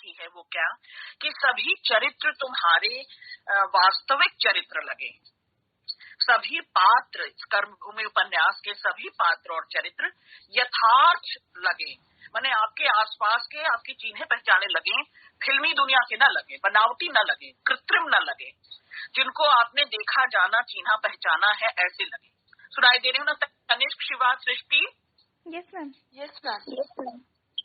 लिखी है वो क्या कि सभी चरित्र तुम्हारे वास्तविक चरित्र लगे, सभी पात्र, कर्मभूमि उपन्यास के सभी पात्र और चरित्र यथार्थ लगे, माने आपके आसपास के, आपकी चिन्हे पहचाने लगे, फिल्मी दुनिया के न लगे, बनावटी न लगे, कृत्रिम न लगे, जिनको आपने देखा, जाना, चिन्हा, पहचाना है ऐसे लगे। सुनाई दे रही हूँ ना Tanishk, Shiva, Srishti? Yes ma'am. Yes ma'am.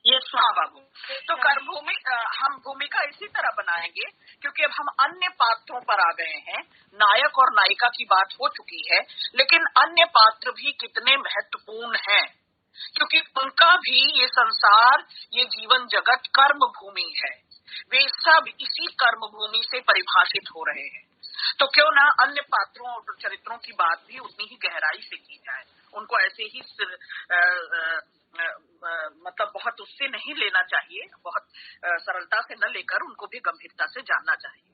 ये हाँ बाबू। तो कर्मभूमि हम भूमिका इसी तरह बनाएंगे क्योंकि अब हम अन्य पात्रों पर आ गए हैं। नायक और नायिका की बात हो चुकी है, लेकिन अन्य पात्र भी कितने महत्वपूर्ण हैं, क्योंकि उनका भी ये संसार, ये जीवन जगत कर्म भूमि है। वे सब इसी कर्म भूमि से परिभाषित हो रहे हैं। तो क्यों ना अन्य पात्रों और चरित्रों की बात भी उतनी ही गहराई से की जाए, उनको ऐसे ही मतलब बहुत उससे नहीं लेना चाहिए, बहुत सरलता से न लेकर उनको भी गंभीरता से जानना चाहिए।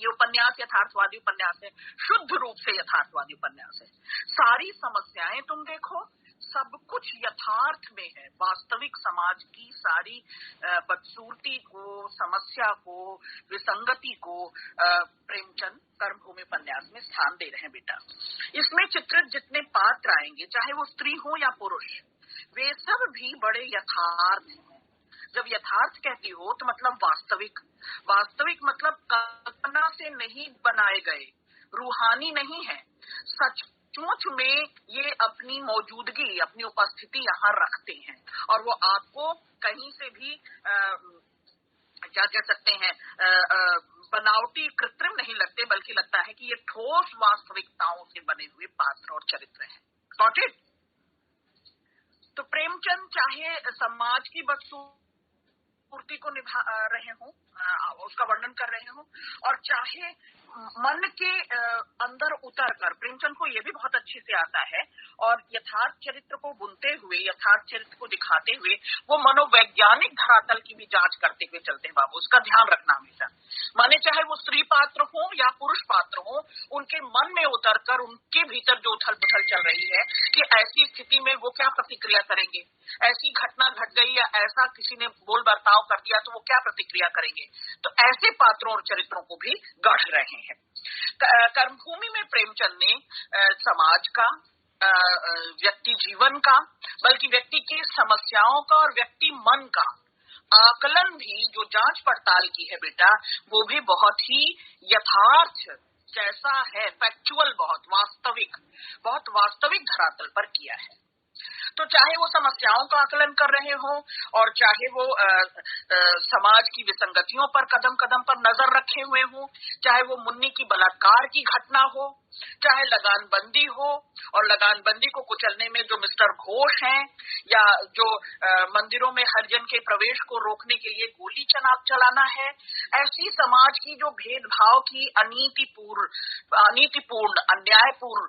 ये उपन्यास यथार्थवादी उपन्यास है, शुद्ध रूप से यथार्थवादी उपन्यास है। सारी समस्याएं तुम देखो, सब कुछ यथार्थ में है, वास्तविक समाज की सारी बदसूरती को, समस्या को, विसंगति को प्रेमचंद कर्मभूमि उपन्यास में स्थान दे रहे हैं बेटा। इसमें चित्रित जितने पात्र आएंगे, चाहे वो स्त्री हो या पुरुष, वे सब भी बड़े यथार्थ हैं। जब यथार्थ कहती हो तो मतलब वास्तविक, वास्तविक मतलब कल्पना से नहीं बनाए गए, रूहानी नहीं है, सचमुच में ये अपनी मौजूदगी, अपनी उपस्थिति यहाँ रखते हैं और वो आपको कहीं से भी क्या कह सकते हैं बनावटी, कृत्रिम नहीं लगते, बल्कि लगता है कि ये ठोस वास्तविकताओं से बने हुए पात्र और चरित्र हैं। Got it? तो प्रेमचंद चाहे समाज की बदसूरती को निभा रहे हो, उसका वर्णन कर रहे हो, और चाहे मन के अंदर उतर कर, प्रेमचंद को ये भी बहुत अच्छे से आता है, और यथार्थ चरित्र को बुनते हुए, यथार्थ चरित्र को दिखाते हुए वो मनोवैज्ञानिक धरातल की भी जांच करते हुए चलते हैं बाबू। उसका ध्यान रखना हमेशा, माने चाहे वो स्त्री पात्र हो या पुरुष पात्र हो, उनके मन में उतरकर उनके भीतर जो उथल पुथल चल रही है कि ऐसी स्थिति में वो क्या प्रतिक्रिया करेंगे, ऐसी घटना घट गई या ऐसा किसी ने बोल बर्ताव कर दिया तो वो क्या प्रतिक्रिया करेंगे। तो ऐसे पात्रों और चरित्रों को भी गढ़ रहे हैं। कर्मभूमि में प्रेमचंद ने समाज का, व्यक्ति जीवन का, बल्कि व्यक्ति की समस्याओं का और व्यक्ति मन का आकलन भी, जो जांच पड़ताल की है बेटा, वो भी बहुत ही यथार्थ जैसा है, फैक्चुअल, बहुत वास्तविक धरातल पर किया है। तो चाहे वो समस्याओं का आकलन कर रहे हो और चाहे वो समाज की विसंगतियों पर कदम कदम पर नजर रखे हुए हो, चाहे वो मुन्नी की बलात्कार की घटना हो, चाहे लगानबंदी हो और लगानबंदी को कुचलने में जो मिस्टर घोष हैं, या जो मंदिरों में हरिजन के प्रवेश को रोकने के लिए गोली चलाना है, ऐसी समाज की जो भेदभाव की अनीतिपूर्ण, अन्यायपूर्ण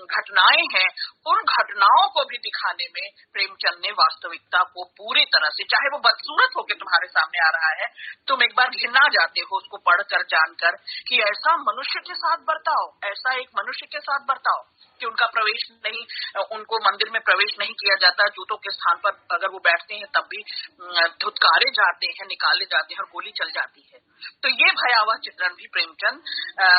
घटनाएं हैं, उन घटनाओं को भी दिखाने में प्रेमचंद ने वास्तविकता को पूरी तरह से, चाहे वो बदसूरत होकर तुम्हारे सामने आ रहा है, तुम एक बार घिना जाते हो उसको पढ़कर, जानकर कि ऐसा मनुष्य के साथ बर्ताव, ऐसा एक मनुष्य के साथ बर्ताव कि उनका प्रवेश नहीं, उनको मंदिर में प्रवेश नहीं किया जाता, जूतों के स्थान पर अगर वो बैठते हैं तब भी धुतकारे जाते हैं, निकाले जाते हैं और गोली चल जाती है। तो ये भयावह चित्रण भी प्रेमचंद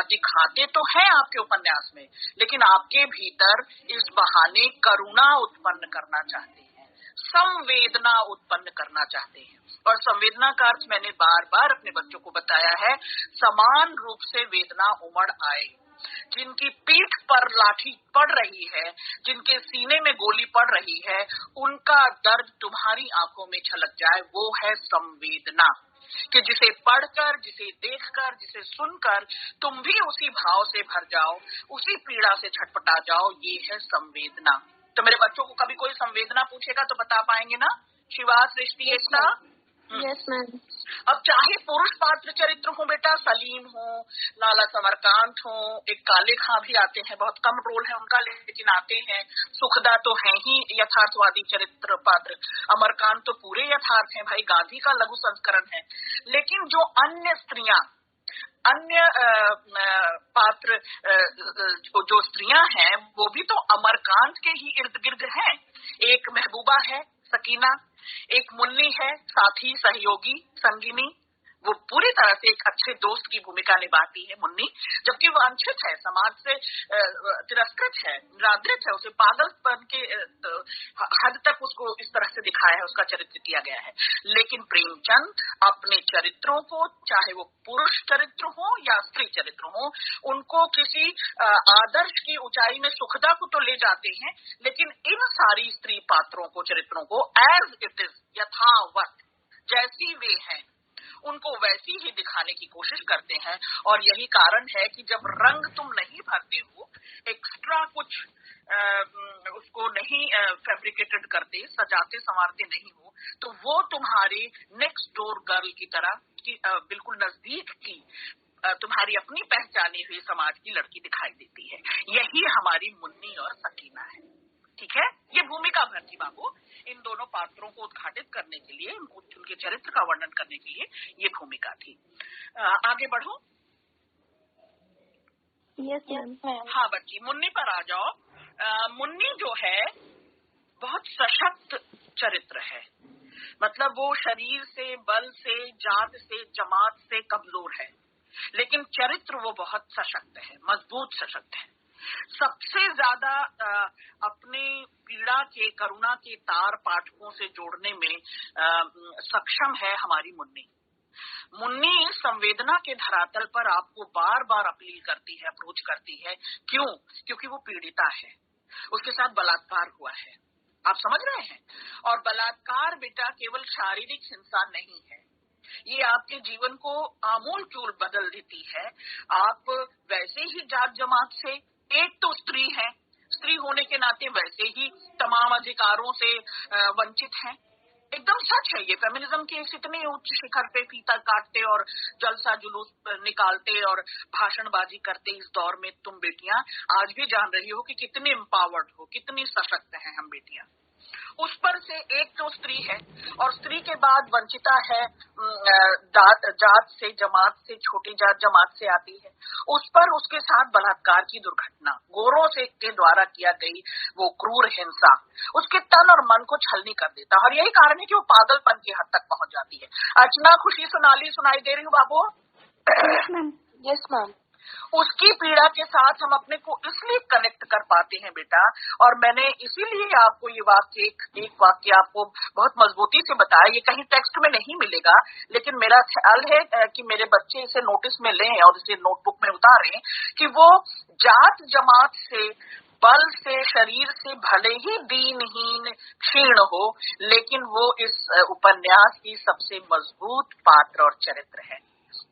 दिखाते तो हैं आपके उपन्यास में, लेकिन आपके भीतर इस बहाने करुणा उत्पन्न करना चाहते हैं, संवेदना उत्पन्न करना चाहते हैं। और संवेदना का अर्थ मैंने बार बार अपने बच्चों को बताया है, समान रूप से वेदना उमड़ आए। जिनकी पीठ पर लाठी पड़ रही है, जिनके सीने में गोली पड़ रही है, उनका दर्द तुम्हारी आंखों में छलक जाए, वो है संवेदना। कि जिसे पढ़कर, जिसे देखकर, जिसे सुनकर तुम भी उसी भाव से भर जाओ, उसी पीड़ा से छटपटा जाओ, ये है संवेदना। तो मेरे बच्चों को कभी कोई संवेदना पूछेगा तो बता पाएंगे ना? शिवा, सृष्टि, एकता? Yes ma'am. अब चाहे पुरुष पात्र चरित्र हो बेटा, सलीम हो, लाला समरकांत हो, एक काले खां भी आते हैं, बहुत कम रोल है उनका लेकिन आते हैं, सुखदा तो है ही यथार्थवादी चरित्र पात्र, अमरकांत तो पूरे यथार्थ हैं भाई, गांधी का लघु संस्करण है। लेकिन जो अन्य स्त्रियां, अन्य पात्र जो स्त्रियां हैं, वो भी तो अमरकांत के ही इर्द गिर्द हैं। एक महबूबा है, सकीना, एक मुन्नी है, साथी, सहयोगी, संगिनी, वो पूरी तरह से एक अच्छे दोस्त की भूमिका निभाती है मुन्नी, जबकि वो वांछित है, समाज से तिरस्कृत है, निरादरित है, उसे पागलपन के हद तक उसको इस तरह से दिखाया है, उसका चरित्र किया गया है। लेकिन प्रेमचंद अपने चरित्रों को, चाहे वो पुरुष चरित्र हो या स्त्री चरित्र हो, उनको किसी आदर्श की ऊंचाई में सुखदा को तो ले जाते हैं, लेकिन इन सारी स्त्री पात्रों को, चरित्रों को एज इट इज, यथावत, जैसी वे हैं उनको वैसी ही दिखाने की कोशिश करते हैं। और यही कारण है कि जब रंग तुम नहीं भरते हो, एक्स्ट्रा कुछ उसको नहीं फैब्रिकेटेड करते, सजाते संवारते नहीं हो, तो वो तुम्हारी नेक्स्ट डोर गर्ल की तरह की बिल्कुल नजदीक की तुम्हारी अपनी पहचानी हुई समाज की लड़की दिखाई देती है। यही हमारी मुन्नी और सकीना है। ठीक है, ये भूमिका भर थी बाबू, इन दोनों पात्रों को उद्घाटित करने के लिए, उनके चरित्र का वर्णन करने के लिए ये भूमिका थी। आगे बढ़ो। Yes ma'am. हाँ बच्ची, मुन्नी पर आ जाओ। मुन्नी जो है बहुत सशक्त चरित्र है, मतलब वो शरीर से, बल से, जात से, जमात से कमजोर है, लेकिन चरित्र वो बहुत सशक्त है, मजबूत सशक्त है। सबसे ज्यादा अपने पीड़ा के, करुणा के तार पाठकों से जोड़ने में सक्षम है हमारी मुन्नी। मुन्नी संवेदना के धरातल पर आपको बार बार अपील करती है, अप्रोच करती है। क्यों? क्योंकि वो पीड़िता है, उसके साथ बलात्कार हुआ है, आप समझ रहे हैं। और बलात्कार बेटा केवल शारीरिक हिंसा नहीं है, ये आपके जीवन को आमूल चूल बदल देती है। आप वैसे ही जात जमात से, एक तो स्त्री है, स्त्री होने के नाते वैसे ही तमाम अधिकारों से वंचित हैं। एकदम सच है ये। फेमिनिज्म के इस इतने उच्च शिखर पे फीता काटते और जलसा जुलूस निकालते और भाषणबाजी करते इस दौर में तुम बेटियां आज भी जान रही हो कि कितनी एम्पावर्ड हो, कितनी सशक्त हैं हम बेटियां। उस पर से एक तो स्त्री है, और स्त्री के बाद वंचिता है जात से, जमात से, छोटी जात जमात से आती है। उस पर उसके साथ बलात्कार की दुर्घटना, गोरों से के द्वारा किया गई वो क्रूर हिंसा उसके तन और मन को छलनी कर देता है। और यही कारण है कि वो पागलपन की हद तक पहुंच जाती है। अर्चना, खुशी, सोनाली, सुनाई दे रही हूँ बाबू? Yes ma'am. उसकी पीड़ा के साथ हम अपने को इसलिए कनेक्ट कर पाते हैं बेटा, और मैंने इसीलिए आपको ये वाक्य, एक वाक्य आपको बहुत मजबूती से बताया। ये कहीं टेक्स्ट में नहीं मिलेगा, लेकिन मेरा ख्याल है कि मेरे बच्चे इसे नोटिस में लें और इसे नोटबुक में उतारें कि वो जात जमात से, बल से, शरीर से भले ही दीनहीन, क्षीण हो, लेकिन वो इस उपन्यास की सबसे मजबूत पात्र और चरित्र है,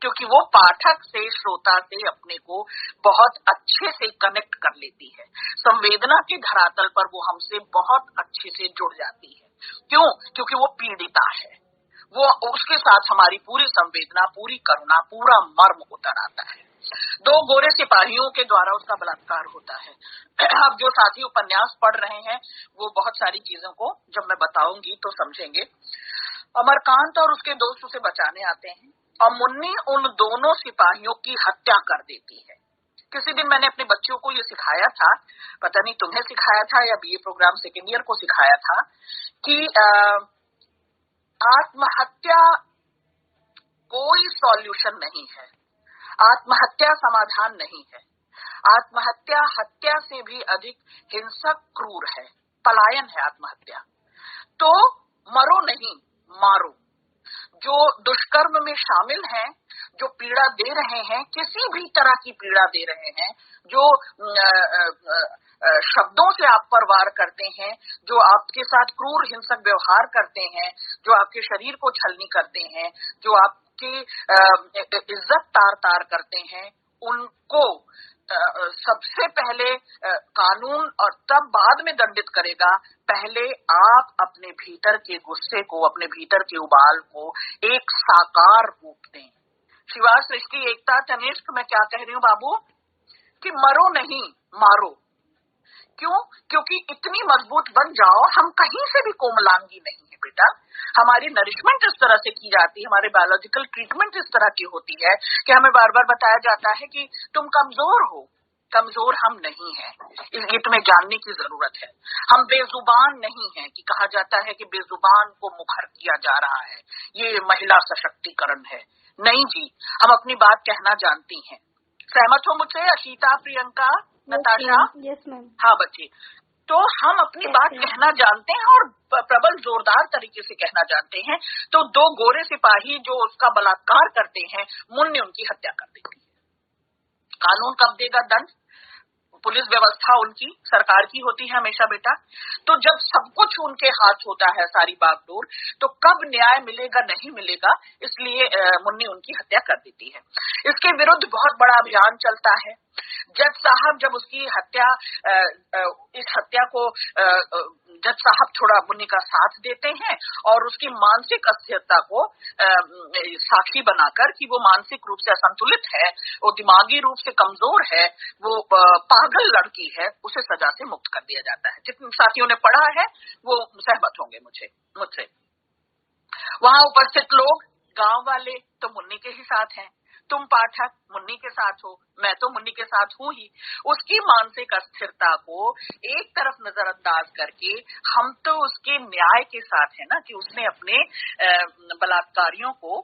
क्योंकि वो पाठक से, श्रोता से अपने को बहुत अच्छे से कनेक्ट कर लेती है। संवेदना के धरातल पर वो हमसे बहुत अच्छे से जुड़ जाती है। क्यों? क्योंकि वो पीड़िता है, वो, उसके साथ हमारी पूरी संवेदना, पूरी करुणा, पूरा मर्म उतर आता है। 2 गोरे सिपाहियों के द्वारा उसका बलात्कार होता है। अब जो साथी उपन्यास पढ़ रहे हैं वो बहुत सारी चीजों को जब मैं बताऊंगी तो समझेंगे। अमरकांत और उसके दोस्त उसे बचाने आते हैं और मुन्नी उन दोनों सिपाहियों की हत्या कर देती है। किसी दिन मैंने अपने बच्चों को ये सिखाया था, पता नहीं तुम्हें सिखाया था या बीए प्रोग्राम सेकेंड ईयर को सिखाया था, कि आत्महत्या कोई सॉल्यूशन नहीं है, आत्महत्या समाधान नहीं है। आत्महत्या हत्या से भी अधिक हिंसक, क्रूर है, पलायन है आत्महत्या। तो मरो नहीं, मारो। जो दुष्कर्म में शामिल हैं, जो पीड़ा दे रहे हैं, किसी भी तरह की पीड़ा दे रहे हैं, जो शब्दों से आप पर वार करते हैं, जो आपके साथ क्रूर हिंसक व्यवहार करते हैं, जो आपके शरीर को छलनी करते हैं, जो आपकी इज्जत तार तार करते हैं, उनको सबसे पहले कानून और तब बाद में दंडित करेगा। पहले आप अपने भीतर के गुस्से को, अपने भीतर के उबाल को एक साकार रूप दें। शिवा सृष्टि एकता तनिष्क, मैं क्या कह रही हूँ बाबू, कि मरो नहीं, मारो। क्यों? क्योंकि इतनी मजबूत बन जाओ, हम कहीं से भी कोमलांगी नहीं है बेटा। हमारी नरिशमेंट इस तरह से की जाती है, हमारे बायोलॉजिकल ट्रीटमेंट इस तरह की होती है कि हमें बार बार बताया जाता है कि तुम कमजोर हो, कमजोर हम नहीं हैं, ये तुम्हें जानने की जरूरत है। हम बेजुबान नहीं हैं कि कहा जाता है कि बेजुबान को मुखर किया जा रहा है, ये महिला सशक्तिकरण है। नहीं जी, हम अपनी बात कहना जानती हैं। सहमत हो मुझसे अशीता, प्रियंका, नताशा? Yes ma'am. हाँ बच्चे, तो हम अपनी बात कहना जानते हैं और प्रबल जोरदार तरीके से कहना जानते हैं। तो दो गोरे सिपाही जो उसका बलात्कार करते हैं, मुन्नी उनकी हत्या कर देती है। कानून कब देगा दंड? पुलिस व्यवस्था उनकी, सरकार की होती है हमेशा बेटा। तो जब सब कुछ उनके हाथ होता है, सारी बागडोर, तो कब न्याय मिलेगा नहीं मिलेगा, इसलिए मुन्नी उनकी हत्या कर देती है। इसके विरुद्ध बहुत बड़ा अभियान चलता है। जज साहब जब उसकी हत्या, इस हत्या को जज साहब थोड़ा मुन्नी का साथ देते हैं और उसकी मानसिक अस्थिरता को साक्षी बनाकर कि वो मानसिक रूप से असंतुलित है, वो दिमागी रूप से कमजोर है, वो पागल लड़की है, उसे सजा से मुक्त कर दिया जाता है। जितने साथियों ने पढ़ा है वो सहमत होंगे मुझसे। वहां उपस्थित लोग, गांव वाले तो मुन्नी के ही साथ हैं, तुम पाठक मुन्नी के साथ हो, मैं तो मुन्नी के साथ हूं ही। उसकी मानसिक अस्थिरता को एक तरफ नजरअंदाज करके हम तो उसके न्याय के साथ है ना, कि उसने अपने बलात्कारियों को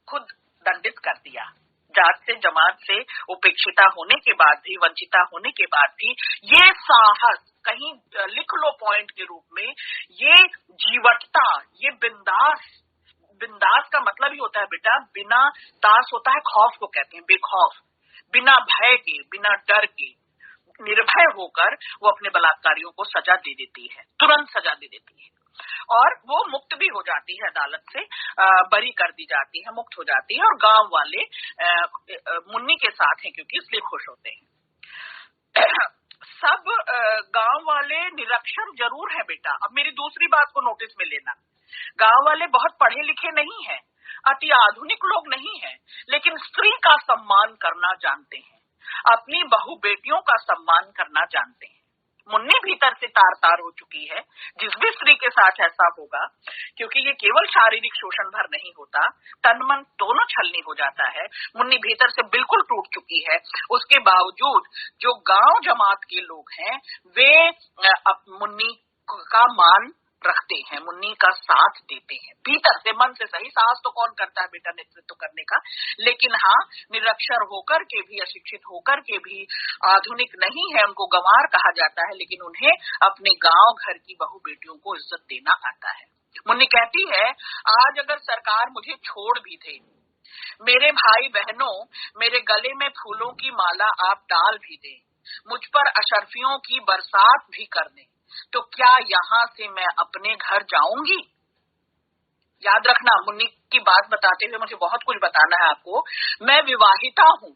खुद दंडित कर दिया। जात से जमात से उपेक्षिता होने के बाद भी, वंचिता होने के बाद भी ये साहस, कहीं लिख लो पॉइंट के रूप में, ये जीवटता, ये बिंदास का मतलब ही होता है बेटा, बिना दास होता है खौफ को कहते हैं, बेखौफ, बिना भय के, बिना डर के, निर्भय होकर वो अपने बलात्कारियों को सजा दे देती है, तुरंत सजा दे देती है। और वो मुक्त भी हो जाती है, अदालत से बरी कर दी जाती है, मुक्त हो जाती है। और गांव वाले मुन्नी के साथ हैं क्योंकि इसलिए खुश होते हैं। सब गांव वाले निरक्षर जरूर है बेटा। अब मेरी दूसरी बात को नोटिस में लेना, गांव वाले बहुत पढ़े लिखे नहीं हैं, अति आधुनिक लोग नहीं हैं, लेकिन स्त्री का सम्मान करना जानते हैं, अपनी बहू बेटियों का सम्मान करना जानते हैं। मुन्नी भीतर से तार तार हो चुकी है। जिस भी स्त्री के साथ ऐसा होगा, क्योंकि ये केवल शारीरिक शोषण भर नहीं होता, तन मन दोनों छलनी हो जाता है। मुन्नी भीतर से बिल्कुल टूट चुकी है। उसके बावजूद जो गांव जमात के लोग हैं वे मुन्नी का मान रखते हैं, मुन्नी का साथ देते हैं भीतर से, मन से सही। साहस तो कौन करता है बेटा नेतृत्व करने का, लेकिन हाँ, निरक्षर होकर के भी, अशिक्षित होकर के भी, आधुनिक नहीं है, उनको गंवार कहा जाता है, लेकिन उन्हें अपने गांव घर की बहू बेटियों को इज्जत देना आता है। मुन्नी कहती है, आज अगर सरकार मुझे छोड़ भी दे, मेरे भाई बहनों, मेरे गले में फूलों की माला आप डाल भी दें, मुझ पर अशर्फियों की बरसात भी कर दें, तो क्या यहाँ से मैं अपने घर जाऊंगी? याद रखना, मुन्नी की बात बताते हुए मुझे बहुत कुछ बताना है आपको। मैं विवाहिता हूँ,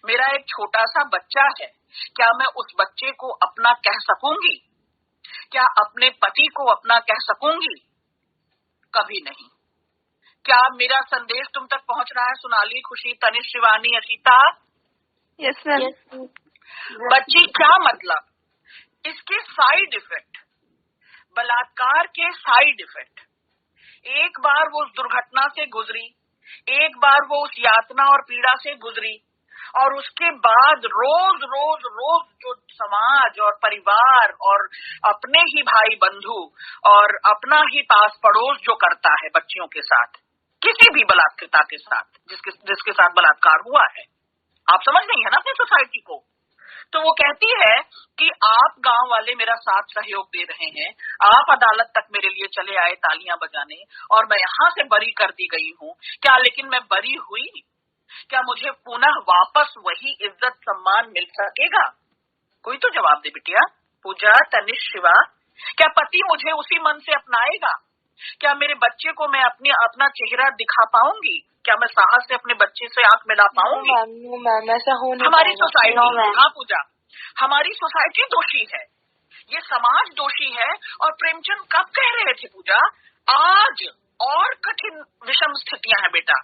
मेरा एक छोटा सा बच्चा है, क्या मैं उस बच्चे को अपना कह सकूंगी? क्या अपने पति को अपना कह सकूंगी? कभी नहीं। क्या मेरा संदेश तुम तक पहुंच रहा है? सोनाली, खुशी, तनिष, शिवानी, अशीता? Yes ma'am. बच्ची, क्या मतलब? इसके साइड इफेक्ट, बलात्कार के साइड इफेक्ट, एक बार वो उस दुर्घटना से गुजरी, एक बार वो उस यातना और पीड़ा से गुजरी, और उसके बाद रोज रोज रोज जो समाज और परिवार और अपने ही भाई बंधु और अपना ही पास पड़ोस जो करता है बच्चियों के साथ, किसी भी बलात्कृता के साथ, जिसके साथ बलात्कार हुआ है, आप समझ नहीं है ना अपनी सोसाइटी को। तो वो कहती है कि आप गांव वाले मेरा साथ सहयोग दे रहे हैं, आप अदालत तक मेरे लिए चले आए तालियां बजाने, और मैं यहाँ से बरी कर दी गई हूँ। क्या लेकिन मैं बरी हुई? क्या मुझे पुनः वापस वही इज्जत सम्मान मिल सकेगा? कोई तो जवाब दे बिटिया। पूजा, तनिष, शिवा, क्या पति मुझे उसी मन से अपनाएगा? क्या मेरे बच्चे को मैं अपना चेहरा दिखा पाऊंगी? क्या मैं साहस से अपने बच्चे से आंख मिला पाऊंगी? मैम, ऐसा हो नहीं। हमारी सोसाइटी, हाँ पूजा, हमारी सोसाइटी दोषी है, ये समाज दोषी है। और प्रेमचंद कब कह रहे थे पूजा? आज और कठिन विषम स्थितियां हैं बेटा।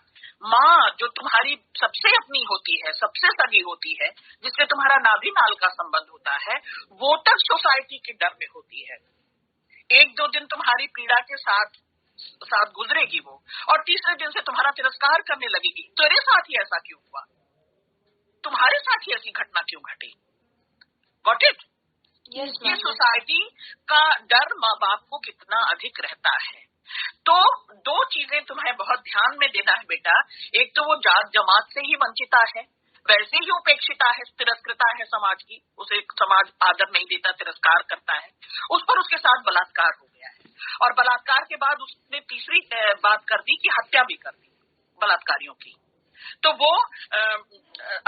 माँ जो तुम्हारी सबसे अपनी होती है, सबसे सगी होती है, जिससे तुम्हारा नाभि नाल का संबंध होता है, वो तक सोसाइटी के डर में होती है। एक दो दिन तुम्हारी पीड़ा के साथ गुजरेगी वो, और तीसरे दिन से तुम्हारा तिरस्कार करने लगेगी। तेरे साथ ही ऐसा क्यों हुआ? तुम्हारे साथ ही ऐसी घटना क्यों घटी? Got it? यस ये मैम। सोसाइटी का डर माँ बाप को कितना अधिक रहता है। तो दो चीजें तुम्हें बहुत ध्यान में देना है बेटा। एक तो वो जात जमात से ही वंचिता है, वैसे ही उपेक्षिता है, तिरस्कृता है समाज की, उसे समाज आदर नहीं देता, तिरस्कार करता है, उस पर उसके साथ बलात्कार हो गया है, और बलात्कार के बाद उसने तीसरी बात कर दी कि हत्या भी कर दी बलात्कारियों की। तो वो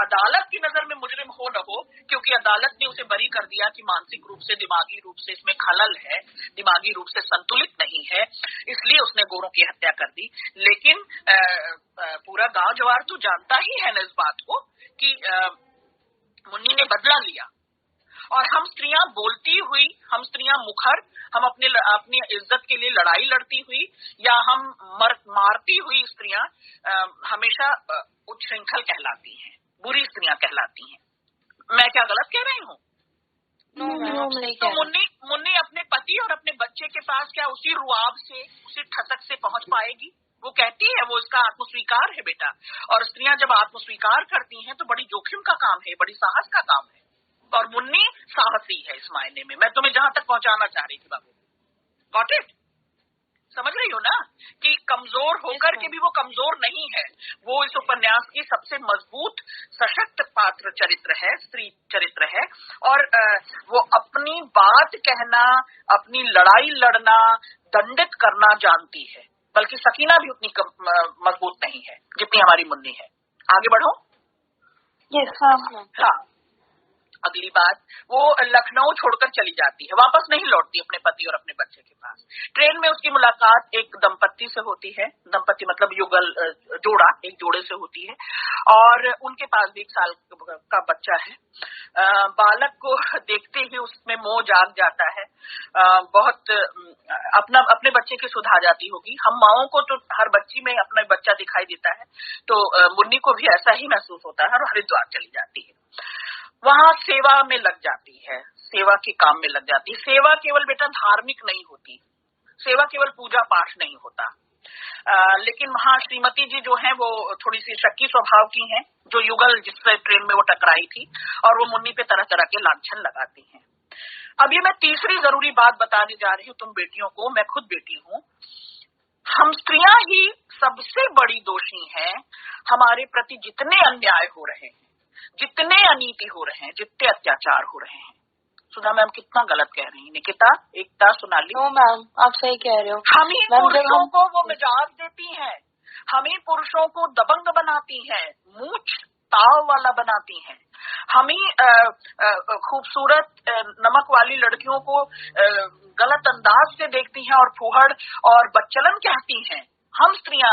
अदालत की नजर में मुजरिम हो न हो, क्योंकि अदालत ने उसे बरी कर दिया कि मानसिक रूप से, दिमागी रूप से इसमें खलल है, दिमागी रूप से संतुलित नहीं है, इसलिए उसने गोरों की हत्या कर दी। लेकिन पूरा गांव जवार तो जानता ही है न इस बात को कि मुन्नी ने बदला लिया, और हम स्त्रियां बोलती हुई, हम स्त्रियां मुखर, हम अपनी इज्जत के लिए लड़ाई लड़ती हुई, या हम मारती हुई स्त्रियां हमेशा उच्छृंखल कहलाती हैं, बुरी स्त्रियां कहलाती हैं। मैं क्या गलत कह रही हूँ? तो मुन्नी अपने पति और अपने बच्चे के पास क्या उसी रुआब से, उसी ठसक से पहुंच पाएगी? वो कहती है, वो इसका आत्मस्वीकार है बेटा। और स्त्रियां जब आत्मस्वीकार करती हैं तो बड़ी जोखिम का काम है, बड़ी साहस का काम है, और मुन्नी साहसी है इस मायने में। मैं तुम्हें जहां तक पहुंचाना चाह रही थी बाबू, गॉट इट? समझ रही हो ना कि कमजोर होकर के भी वो कमजोर नहीं है। वो इस उपन्यास की सबसे मजबूत सशक्त पात्र चरित्र है, स्त्री चरित्र है, और वो अपनी बात कहना, अपनी लड़ाई लड़ना, दंडित करना जानती है। बल्कि सकीना भी उतनी मजबूत नहीं है जितनी हमारी मुन्नी है। आगे बढ़ो। यस हाँ, अगली बात, वो लखनऊ छोड़कर चली जाती है, वापस नहीं लौटती अपने पति और अपने बच्चे के पास। ट्रेन में उसकी मुलाकात एक दंपत्ति से होती है, दंपत्ति मतलब युगल, जोड़ा, एक जोड़े से होती है, और उनके पास भी 1 साल का बच्चा है। बालक को देखते ही उसमें मोह जाग जाता है, बहुत अपने बच्चे की सुधा जाती होगी। हम माओं को तो हर बच्ची में अपना बच्चा दिखाई देता है, तो मुन्नी को भी ऐसा ही महसूस होता है और हरिद्वार चली जाती है। वहां सेवा में लग जाती है, सेवा के काम में लग जाती है। सेवा केवल बेटा धार्मिक नहीं होती, सेवा केवल पूजा पाठ नहीं होता। लेकिन वहां श्रीमती जी जो है वो थोड़ी सी शक्की स्वभाव की हैं, जो युगल जिससे ट्रेन में वो टकराई थी, और वो मुन्नी पे तरह तरह के लांछन लगाती हैं। अब ये मैं तीसरी जरूरी बात बताने जा रही हूँ तुम बेटियों को, मैं खुद बेटी हूँ। हम स्त्रियां ही सबसे बड़ी दोषी हैं हमारे प्रति जितने अन्याय हो रहे हैं, जितने अनीति हो रहे हैं, जितने अत्याचार हो रहे हैं। सुना मैम कितना गलत कह रही हैं? निकिता, एकता, सोनाली। नो मैम, आप सही कह रहे हो। हम ही पुरुषों को वो मिजाज देती हैं, हम ही पुरुषों को दबंग बनाती हैं, मूछ ताव वाला बनाती हैं, हम ही खूबसूरत नमक वाली लड़कियों को गलत अंदाज से देखती हैं और फुहड़ और बच्चलन कहती हैं। हम स्त्रियां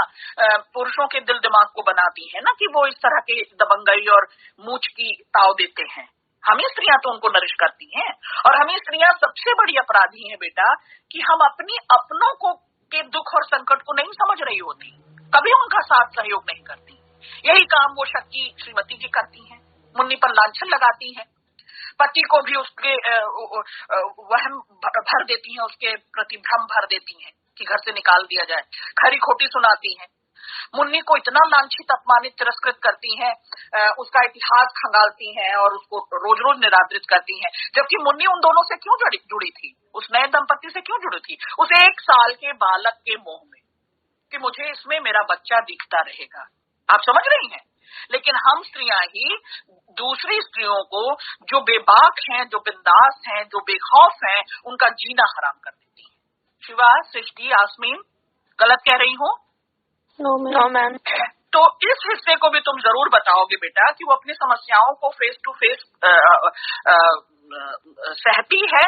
पुरुषों के दिल दिमाग को बनाती हैं ना कि वो इस तरह के दबंगई और मूछ की ताव देते हैं। हम ही स्त्रियां तो उनको नरिश करती हैं, और हम ही स्त्रियां सबसे बड़ी अपराधी हैं बेटा कि हम अपनों को के दुख और संकट को नहीं समझ रही होती, कभी उनका साथ सहयोग नहीं करती। यही काम वो शक्की श्रीमती जी करती हैं, मुन्नी पर लांछन लगाती हैं, पति को भी उसके वहम भर देती हैं, उसके प्रति भ्रम भर देती हैं कि घर से निकाल दिया जाए, खरी खोटी सुनाती हैं। मुन्नी को इतना लांछित, अपमानित, तिरस्कृत करती हैं, उसका इतिहास खंगालती हैं और उसको रोज रोज निरादरित करती हैं। जबकि मुन्नी उन दोनों से क्यों जुड़ी थी, उस नए दंपति से क्यों जुड़ी थी? उस 1 साल के बालक के मोह में कि मुझे इसमें मेरा बच्चा दिखता रहेगा। आप समझ रही हैं? लेकिन हम स्त्रियां ही दूसरी स्त्रियों को, जो बेबाक हैं, जो बिंदास हैं, जो बेखौफ हैं, उनका जीना हराम कर देती हैं। शिवा, सृष्टि, आसमीन, गलत कह रही हूँ? No ma'am. तो इस हिस्से को भी तुम जरूर बताओगे बेटा कि वो अपनी समस्याओं को फेस टू फेस सहती है,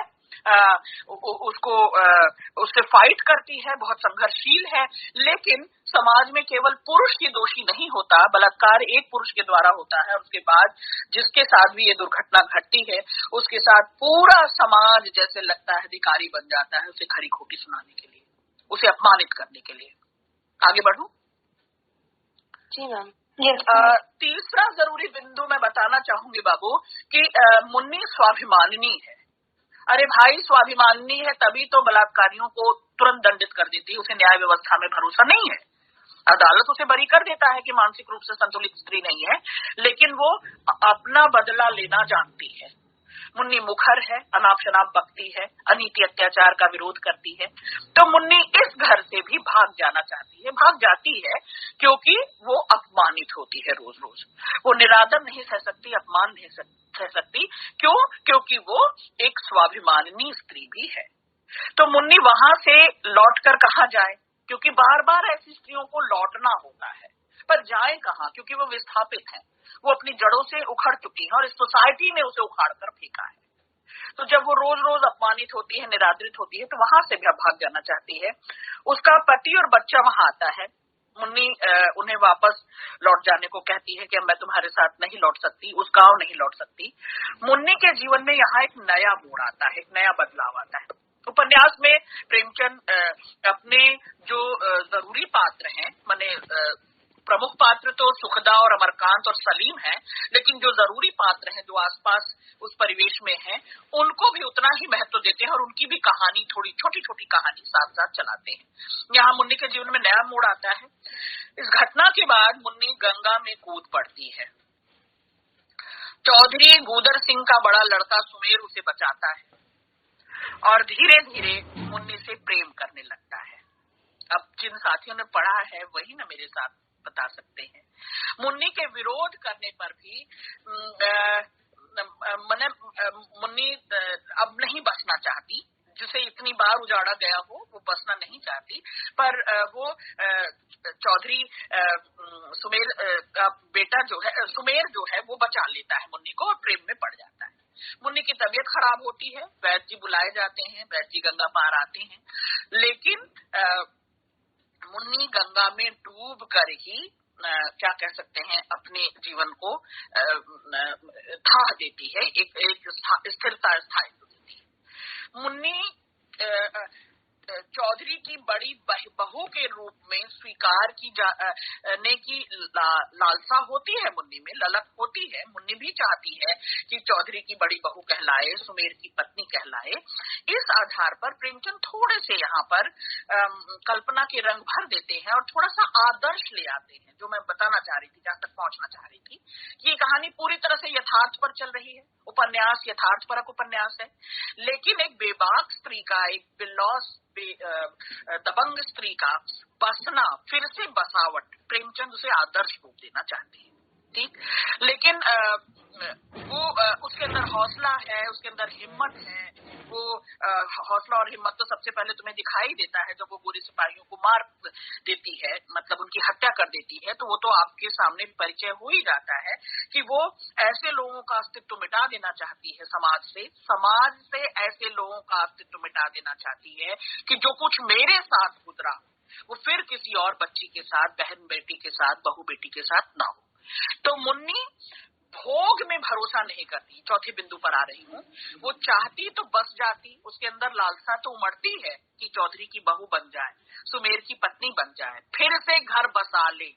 उससे फाइट करती है, बहुत संघर्षशील है। लेकिन समाज में केवल पुरुष ही दोषी नहीं होता, बलात्कार एक पुरुष के द्वारा होता है, उसके बाद जिसके साथ भी ये दुर्घटना घटती है उसके साथ पूरा समाज जैसे लगता है अधिकारी बन जाता है, उसे खरी खोटी सुनाने के लिए, उसे अपमानित करने के लिए। आगे बढ़ूं? जी मैम। तीसरा जरूरी बिंदु मैं बताना चाहूंगी बाबू कि मुन्नी स्वाभिमानिनी है। अरे भाई, स्वाभिमानी है तभी तो बलात्कारियों को तुरंत दंडित कर देती है, उसे न्याय व्यवस्था में भरोसा नहीं है, अदालत उसे बरी कर देता है कि मानसिक रूप से संतुलित स्त्री नहीं है, लेकिन वो अपना बदला लेना जानती है। मुन्नी मुखर है, अनाप शनाप बकती है, अनीति अत्याचार का विरोध करती है। तो मुन्नी इस घर से भी भाग जाना चाहती है, भाग जाती है, क्योंकि वो अपमानित होती है रोज रोज। वो निरादर नहीं सह सकती, अपमान नहीं सह सकती। क्यों? क्योंकि वो एक स्वाभिमानी स्त्री भी है। तो मुन्नी वहां से लौटकर कहाँ जाए, क्योंकि बार बार ऐसी स्त्रियों को लौटना होता है, पर जाए कहाँ, क्योंकि वो विस्थापित है, वो अपनी जड़ों से उखड़ चुकी है और इस सोसाइटी ने उसे उखाड़ कर फेंका है। तो जब वो रोज रोज अपमानित होती है, निरादरित होती है, तो वहां से भी भाग जाना चाहती है। उसका पति और बच्चा वहां आता है। मुन्नी उन्हें वापस लौट जाने को कहती है कि मैं तुम्हारे साथ नहीं लौट सकती, उस गांव नहीं लौट सकती। मुन्नी के जीवन में यहाँ एक नया मोड़ आता है, एक नया बदलाव आता है। उपन्यास में प्रेमचंद अपने जो जरूरी पात्र हैं, माने प्रमुख पात्र तो सुखदा और अमरकांत और सलीम हैं, लेकिन जो जरूरी पात्र हैं, जो आसपास उस परिवेश में हैं, उनको भी उतना ही महत्व देते हैं और उनकी भी कहानी, थोड़ी छोटी छोटी कहानी साथ साथ चलाते हैं। यहाँ मुन्नी के जीवन में नया मोड़ आता है। इस घटना के बाद मुन्नी गंगा में कूद पड़ती है। चौधरी गूदर सिंह का बड़ा लड़का सुमेर उसे बचाता है और धीरे धीरे मुन्नी से प्रेम करने लगता है। अब जिन साथियों ने पढ़ा है वही ना मेरे साथ बता सकते हैं। मुन्नी के विरोध करने पर भी मुन्नी अब नहीं बसना चाहती, जिसे इतनी बार उजाड़ा गया हो वो बसना नहीं चाहती, पर वो चौधरी सुमेर का बेटा जो है, सुमेर जो है, वो बचा लेता है मुन्नी को और प्रेम में पड़ जाता है। मुन्नी की तबीयत खराब होती है, वैद्य जी बुलाए जाते हैं, वैद्य जी गंगा पार आते हैं, लेकिन मुन्नी गंगा में डूब कर ही क्या कह सकते हैं, अपने जीवन को था देती है, एक स्थिरता स्थायित्व देती है। मुन्नी चौधरी की बड़ी बहू के रूप में स्वीकार की जाने की लालसा होती है मुन्नी में, ललक होती है। मुन्नी भी चाहती है कि चौधरी की बड़ी बहू कहलाए, सुमेर की पत्नी कहलाए। इस आधार पर प्रेमचंद थोड़े से यहाँ पर कल्पना के रंग भर देते हैं और थोड़ा सा आदर्श ले आते हैं, जो मैं बताना चाह रही थी, जहां तक पहुंचना चाह रही थी कि ये कहानी पूरी तरह से यथार्थ पर चल रही है। उपन्यास यथार्थ परक उपन्यास है, लेकिन एक बेबाक स्त्री का, एक बिल्लौस दबंग स्त्री का बसना, फिर से बसावट, प्रेमचंद उसे आदर्श रूप देना चाहते हैं। ठीक, लेकिन वो उसके अंदर हौसला है, उसके अंदर हिम्मत है। वो हौसला और हिम्मत तो सबसे पहले तुम्हें दिखाई देता है जब वो गोरी सिपाहियों को मार देती है, मतलब उनकी हत्या कर देती है, तो वो तो आपके सामने परिचय हो ही जाता है कि वो ऐसे लोगों का अस्तित्व मिटा देना चाहती है समाज से ऐसे लोगों का अस्तित्व मिटा देना चाहती है कि जो कुछ मेरे साथ गुजरा वो फिर किसी और बच्ची के साथ, बहन बेटी के साथ, बहू बेटी के साथ ना हो। तो मुन्नी भोग में भरोसा नहीं करती। चौथे बिंदु पर आ रही हूँ। वो चाहती तो बस जाती, उसके अंदर लालसा तो उमड़ती है कि चौधरी की बहू बन जाए, सुमेर की पत्नी बन जाए, फिर से घर बसा ले,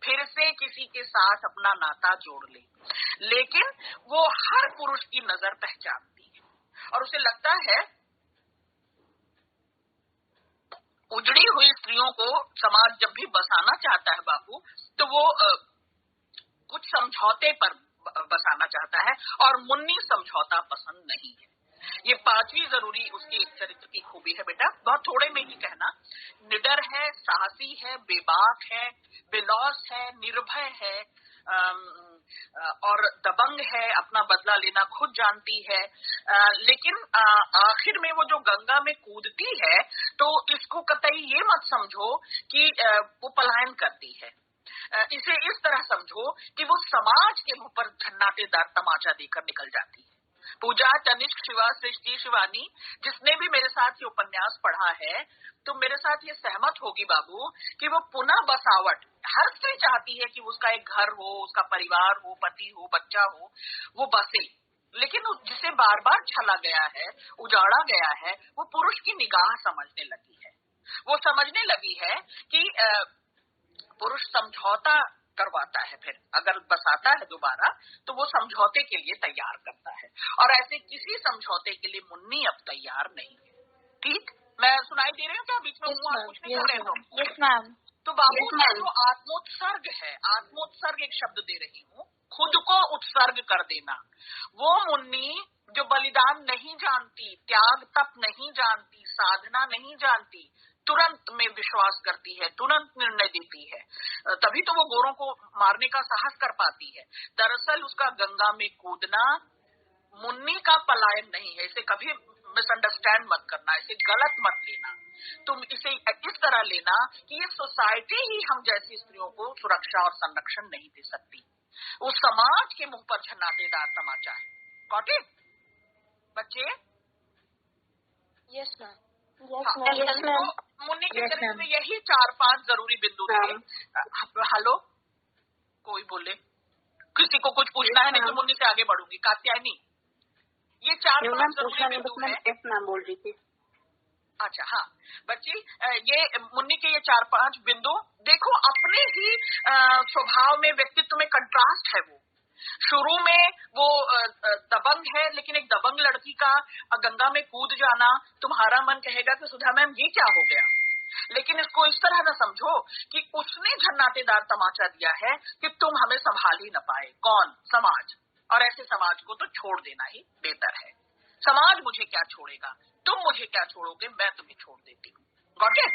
फिर से किसी के साथ अपना नाता जोड़ ले। लेकिन वो हर पुरुष की नजर पहचानती है और उसे लगता है उजड़ी हुई स्त्रियों को समाज जब भी बसाना चाहता है बाबू, तो वो कुछ समझौते पर बसाना चाहता है और मुन्नी समझौता पसंद नहीं है। ये पांचवी जरूरी उसकी एक चरित्र की खूबी है बेटा, बहुत थोड़े में ही कहना। निडर है, साहसी है, बेबाक है, बेलौस है, निर्भय है और दबंग है, अपना बदला लेना खुद जानती है। लेकिन आखिर में वो जो गंगा में कूदती है तो इसको कतई ये मत समझो कि वो पलायन करती है। इसे इस तरह समझो कि वो समाज के मुंह पर झन्नाटेदार तमाचा देकर निकल जाती है। पूजा, तनिष्क, शिवा, सृष्टि, शिवानी, जिसने भी मेरे साथ ये उपन्यास पढ़ा है तो मेरे साथ ये सहमत होगी बाबू कि वो पुनः बसावट, हर स्त्री चाहती है कि उसका एक घर हो, उसका परिवार हो, पति हो, बच्चा हो, वो बसे। लेकिन जिसे बार बार छला गया है, उजाड़ा गया है, वो पुरुष की निगाह समझने लगी है। वो समझने लगी है कि पुरुष समझौता करवाता है, फिर अगर बसाता है दोबारा तो वो समझौते के लिए तैयार करता है और ऐसे किसी समझौते के लिए मुन्नी अब तैयार नहीं है। ठीक, मैं सुनाई दे रही हूँ क्या? बीच में कुछ नहीं कर रहे हो? Yes ma'am. तो बाबू जो आत्मोत्सर्ग है, आत्मोत्सर्ग एक शब्द दे रही हूँ, खुद को उत्सर्ग कर देना, वो मुन्नी जो बलिदान नहीं जानती, त्याग तप नहीं जानती, साधना नहीं जानती, तुरंत में विश्वास करती है, तुरंत निर्णय देती है, तभी तो वो गोरों को मारने का साहस कर पाती है। दरअसल उसका गंगा में कूदना मुन्नी का पलायन नहीं है। इसे कभी मिसअंडरस्टैंड मत करना, इसे गलत मत लेना। तुम इसे इस तरह लेना कि ये सोसाइटी ही हम जैसी स्त्रियों को सुरक्षा और संरक्षण नहीं दे सकती। उस समाज के मुंह पर झन्नाटेदार तमाचा है। गॉट इट बच्चे? Yes ma'am. तो मुन्नी के चरित्र में यही 4-5 जरूरी बिंदु थे। हेलो, कोई बोले? किसी को कुछ पूछना है? नहीं तो मुन्नी से आगे बढ़ूंगी। कात्यायनी, ये 4-5 जरूरी बिंदु है। मैम बोल रही थी। अच्छा, हाँ बच्ची, ये मुन्नी के ये 4-5 बिंदु देखो, अपने ही स्वभाव में, व्यक्तित्व में कंट्रास्ट है। वो शुरू में वो दबंग है, लेकिन एक दबंग लड़की का गंगा में कूद जाना, तुम्हारा मन कहेगा कि सुधा मैम ये क्या हो गया। लेकिन इसको इस तरह न समझो कि उसने झन्नाटेदार तमाचा दिया है कि तुम हमें संभाल ही न पाए। कौन? समाज। और ऐसे समाज को तो छोड़ देना ही बेहतर है। समाज मुझे क्या छोड़ेगा, तुम मुझे क्या छोड़ोगे, मैं तुम्हें छोड़ देती हूँ। Got it?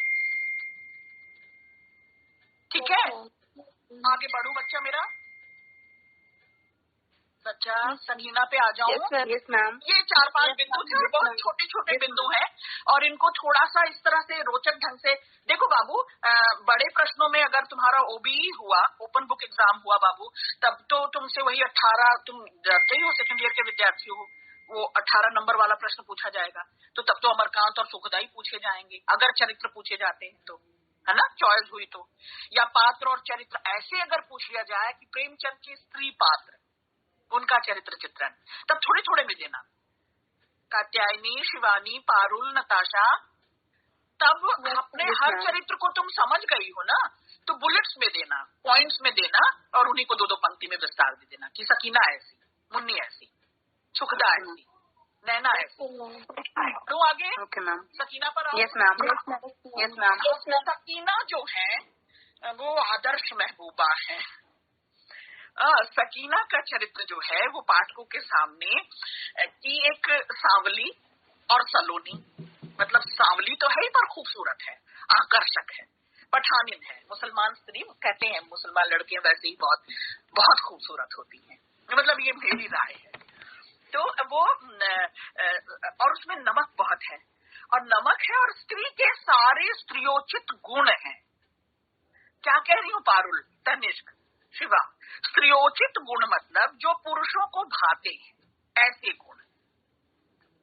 ठीक है, आगे बढ़ू बच्चा मेरा। बच्चा सकीना पे आ जाऊं? Yes ma'am. ये 4-5 बिंदु थे और बहुत छोटे छोटे बिंदु हैं, और इनको थोड़ा सा इस तरह से रोचक ढंग से देखो बाबू। बड़े प्रश्नों में अगर तुम्हारा ओबीई हुआ, ओपन बुक एग्जाम हुआ बाबू, तब तो तुमसे वही 18, तुम डरते ही हो, सेकंड ईयर के विद्यार्थी हो, वो 18 नंबर वाला प्रश्न पूछा जाएगा। तो तब तो अमरकांत और सुखदाई पूछे जाएंगे, अगर चरित्र पूछे जाते हैं तो, है ना, चॉइस हुई तो। या पात्र और चरित्र ऐसे अगर पूछ लिया जाए कि प्रेमचंद के स्त्री पात्र, उनका चरित्र चित्रण, तब थोड़े थोड़े में देना। कात्यायनी, शिवानी, पारुल, नताशा, तब अपने हर चरित्र को तुम समझ गई हो ना, तो बुलेट्स में देना, पॉइंट्स में देना, और उन्हीं को 2-2 पंक्ति में विस्तार दे देना कि सकीना ऐसी, मुन्नी ऐसी, सुखदा ऐसी, नैना ऐसी। तो आगे ओके मैम। सकीना पर आओ। Yes ma'am. Yes ma'am. Sakina जो है वो आदर्श महबूबा है। सकीना का चरित्र जो है वो पाठकों के सामने की एक सांवली और सलोनी, मतलब सांवली तो है ही पर खूबसूरत है, आकर्षक है, पठानिन है। मुसलमान स्त्री कहते हैं, मुसलमान लड़कियां वैसे ही बहुत बहुत खूबसूरत होती हैं, मतलब ये मेरी राय है। तो वो और उसमें नमक बहुत है, और नमक है, और स्त्री के सारे स्त्रियोचित गुण हैं। क्या कह रही हूँ पारुल, तनिष्क, शिवा? स्त्रियोचित गुण मतलब जो पुरुषों को भाते हैं, ऐसे गुण।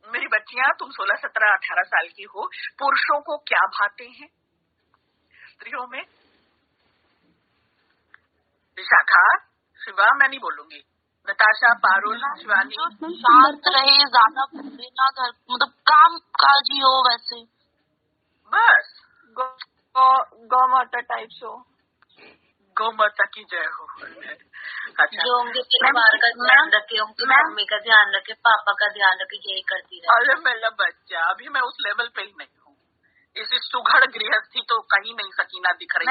मेरी बच्चियां, तुम 16, 17, 18 साल की हो, पुरुषों को क्या भाते हैं स्त्रियों में? विशाखा, शिवा, मैं नहीं बोलूंगी, नताशा, पारुल, शिवानी। शांत रहे, ज्यादा बिना मतलब काम काजी हो, वैसे बस गौ माता टाइप शो। गौ माता की जय हो। अच्छा, जो उनके परिवार का ध्यान रखे, उनकी मम्मी का ध्यान रखे, पापा का ध्यान रखे, यही करती है। अरे मेरा बच्चा, अभी मैं उस लेवल पे ही नहीं हूँ। इस सुघड़ गृहस्थी तो कहीं नहीं सकीना दिख रही।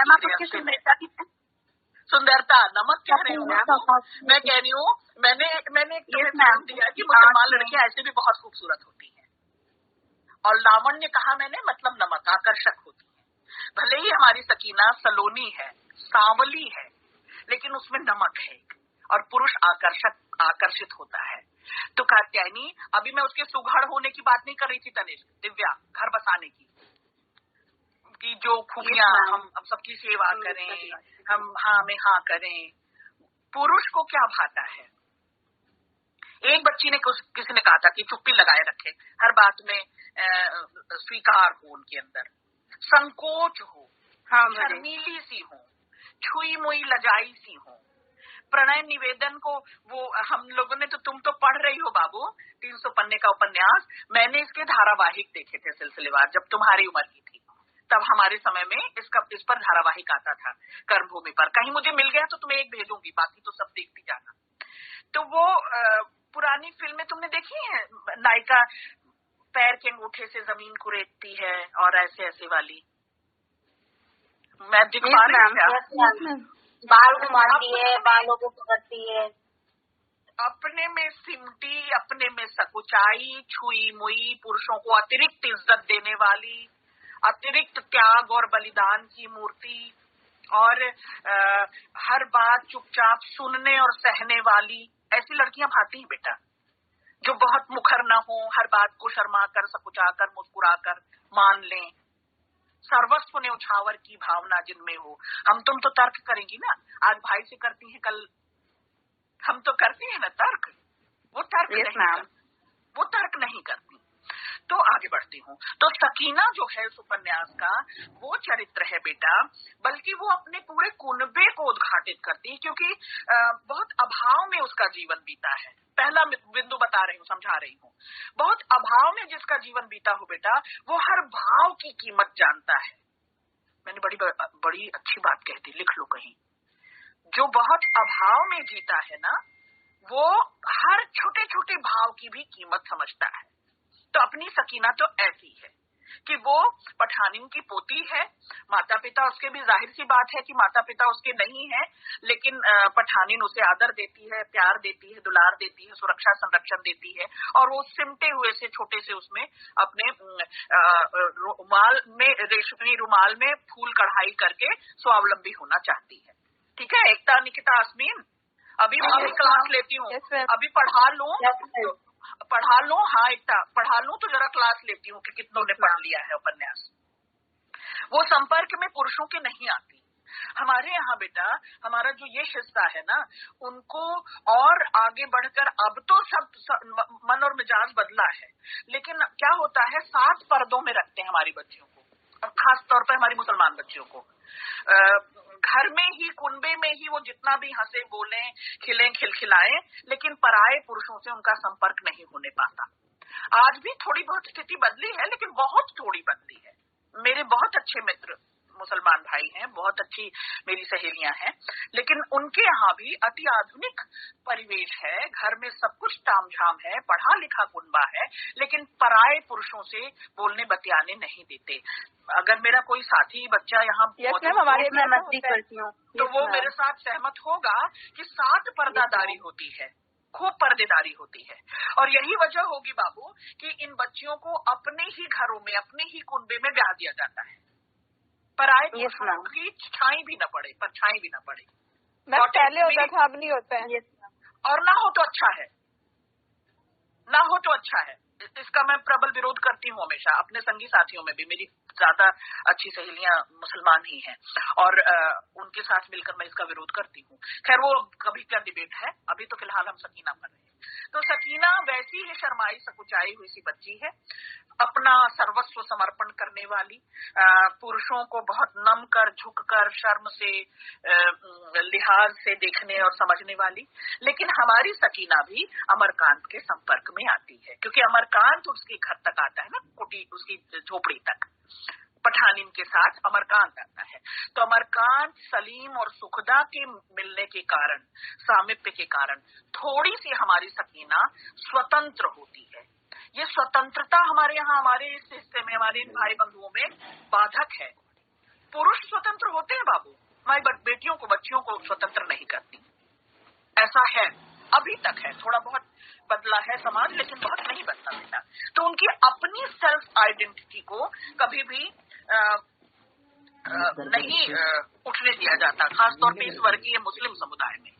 सुंदरता, नमक कह रही हूँ मैं कह रही हूँ, मैंने एक तुम्हें दिया कि मुसलमान लड़कियां ऐसे भी बहुत खूबसूरत होती हैं, और लावण्य कहा मैंने, मतलब नमक, आकर्षक होती है। भले ही हमारी सकीना सलोनी है, सांवली है, लेकिन उसमें नमक है, और पुरुष आकर्षित होता है। तो कात्यायनी, अभी मैं उसके सुघड़ होने की बात नहीं कर रही थी तनिष्क, दिव्या, घर बसाने की, कि जो खूबियां हम सबकी सेवा करें, हम हाँ में हाँ करें। पुरुष को क्या भाता है? एक बच्ची ने किसी ने कहा था कि चुप्पी लगाए रखे, हर बात में स्वीकार हो, उनके अंदर संकोच हो, शर्मीली सी हो, छुई मुई लजाई सी हो। प्रणय निवेदन को वो हम लोगों ने, तो तुम तो पढ़ रही हो बाबू 300 पन्ने का उपन्यास, मैंने इसके धारावाहिक देखे थे सिलसिलेवार, जब तुम्हारी उम्र की थी, तब हमारे समय में इस पर धारावाहिक आता था कर्मभूमि पर। कहीं मुझे मिल गया तो तुम्हें एक भेजूंगी, बाकी तो सब देखती जाना। तो वो पुरानी फिल्में तुमने देखी है, नायिका पैर के अंगूठे से जमीन को रेतती है और ऐसे ऐसे वाली, मैं दिख पा रही हूँ क्या? बाल घुमाती है, बालों को पकड़ती है, अपने में सिमटी, अपने में सकुचाई, छुई मुई, पुरुषों को अतिरिक्त इज्जत देने वाली, अतिरिक्त त्याग और बलिदान की मूर्ति, और हर बात चुपचाप सुनने और सहने वाली, ऐसी लड़कियां भाती हैं बेटा, जो बहुत मुखर न हो, हर बात को शर्मा कर, सकुचा कर, मुस्कुरा कर मान लें, सर्वस्व न्यौछावर की भावना जिनमें हो। हम तुम तो तर्क करेंगी ना, आज भाई से करती है, कल हम तो करती है ना तर्क, वो तर्क नहीं करती। तो आगे बढ़ती हूँ। तो सकीना जो है इस उपन्यास का वो चरित्र है बेटा, बल्कि वो अपने पूरे कुनबे को उद्घाटित करती है, क्योंकि बहुत अभाव में उसका जीवन बीता है। पहला बिंदु बता रही हूँ, समझा रही हूँ। बहुत अभाव में जिसका जीवन बीता हो बेटा, वो हर भाव की कीमत जानता है। मैंने बड़ी अच्छी बात कह दी, लिख लो कहीं। जो बहुत अभाव में जीता है ना, वो हर छोटे छोटे भाव की भी कीमत समझता है। तो अपनी सकीना तो ऐसी है कि वो पठानिन की पोती है। माता पिता उसके भी, जाहिर सी बात है कि माता पिता उसके नहीं है, लेकिन पठानिन उसे आदर देती है, प्यार देती है, दुलार देती है, सुरक्षा संरक्षण देती है, और वो सिमटे हुए से छोटे से उसमें अपने रुमाल में, रेशमी रुमाल में फूल कढ़ाई करके स्वावलंबी होना चाहती है। ठीक है एकता, निकिता, आसमीन, अभी क्लास लेती हूँ, अभी पढ़ा लूं। हाँ एकता, पढ़ा लूं तो जरा क्लास लेती हूँ कि कितनों ने पढ़ लिया है उपन्यास। वो संपर्क में पुरुषों के नहीं आती। हमारे यहाँ बेटा, हमारा जो ये हिस्सा है ना, उनको और आगे बढ़कर, अब तो सब मन और मिजाज बदला है, लेकिन क्या होता है, 7 पर्दों में रखते हैं हमारी बच्चियों को, और खास तौर पर हमारी मुसलमान बच्चियों को। घर में ही, कुनबे में ही वो जितना भी हंसे बोले, खिलें खिलखिलाएं, लेकिन पराये पुरुषों से उनका संपर्क नहीं होने पाता। आज भी थोड़ी बहुत स्थिति बदली है, लेकिन बहुत थोड़ी बदली है। मेरे बहुत अच्छे मित्र मुसलमान भाई हैं, बहुत अच्छी मेरी सहेलियां हैं, लेकिन उनके यहाँ भी अति आधुनिक परिवेश है, घर में सब कुछ तामझाम है, पढ़ा लिखा कुनबा है, लेकिन पराये पुरुषों से बोलने बतियाने नहीं देते। अगर मेरा कोई साथी बच्चा यहाँ तो वो मेरे साथ सहमत होगा कि 7 पर्दादारी होती है, खूब पर्देदारी होती है। और यही वजह होगी बाबू कि इन बच्चियों को अपने ही घरों में, अपने ही कुनबे में ब्याह दिया जाता है, पराये पुरुषों की छाई भी न पड़े, परछाई भी न पड़े। पहले होता था, अब नहीं होता है। और ना हो तो अच्छा है, ना हो तो अच्छा है। इसका मैं प्रबल विरोध करती हूँ हमेशा, अपने संगी साथियों में भी। मेरी ज्यादा अच्छी सहेलियां मुसलमान ही हैं, और उनके साथ मिलकर मैं इसका विरोध करती हूँ। खैर वो कभी का डिबेट है, अभी तो फिलहाल हम सकीना पर रहे हैं। तो सकीना वैसी ही शर्माई सकुचाई हुई सी बच्ची है, अपना सर्वस्व समर्पण करने वाली, पुरुषों को बहुत नम कर, झुक कर, शर्म से, लिहाज से देखने और समझने वाली। लेकिन हमारी सकीना भी अमरकांत के संपर्क में आती है, क्योंकि अमरकांत उसके घर तक आता है ना, कुटी, उसकी झोपड़ी तक। पठानिन के साथ अमरकांत आता है। तो अमरकांत, सलीम और सुखदा के मिलने के कारण, सामिप्य के कारण, थोड़ी सी हमारी सकीना स्वतंत्र होती है। ये स्वतंत्रता हमारे यहाँ, हमारे इस हिस्से में, हमारे इन भाई बंधुओं में बाधक है। पुरुष स्वतंत्र होते हैं बाबू, हमारी बेटियों को, बच्चियों को स्वतंत्र नहीं करती। ऐसा है, अभी तक है, थोड़ा बहुत बदला है समाज, लेकिन बहुत नहीं बदला बेटा। तो उनकी अपनी सेल्फ आइडेंटिटी को कभी भी नहीं उठने दिया जाता, खासतौर पे इस वर्गीय मुस्लिम समुदाय में।